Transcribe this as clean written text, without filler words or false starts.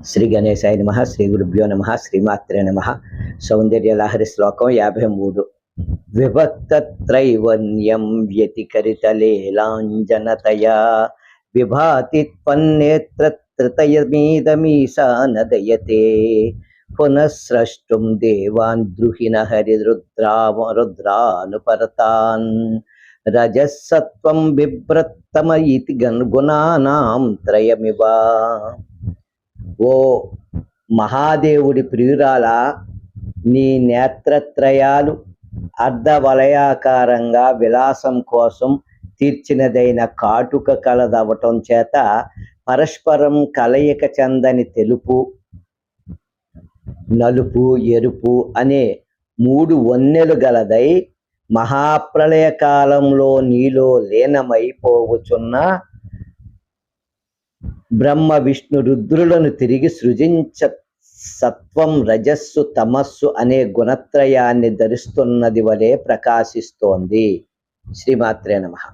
శ్రీ గణేశాయ నమః. శ్రీ గురుభ్యో నమః. శ్రీమాత్రే నమః. సౌందర్యలహరి శ్లోకం 53. విభక్తత్రైవన్యం వ్యతికరితలేలాంజనతయా విభాతి త్వన్నేత్రతృతయమీదమీశానదయతే పునఃస్రష్టుం దేవాన్ ద్రుహిణ హరిరుద్రానుపరతాన్ రజసత్వం బిభ్రత్తమ ఇతి గుణానాం త్రయమివ. ఓ మహాదేవుడి ప్రియురాల, నీ నేత్రత్రయాలు అర్ధవలయాకారంగా విలాసం కోసం తీర్చినదైన కాటుక కలదవటం చేత పరస్పరం కలయిక చెందని తెలుపు, నలుపు, ఎరుపు అనే 3 వన్నెలు గలదై మహాప్రళయ కాలంలో నీలో లీనమైపోవచున్న బ్రహ్మ విష్ణు రుద్రులను తిరిగి సృజించ సత్వం రజస్సు తమస్సు అనే గుణత్రయాన్ని ధరిస్తున్నది వలె ప్రకాశిస్తోంది. శ్రీమాత్రే నమః.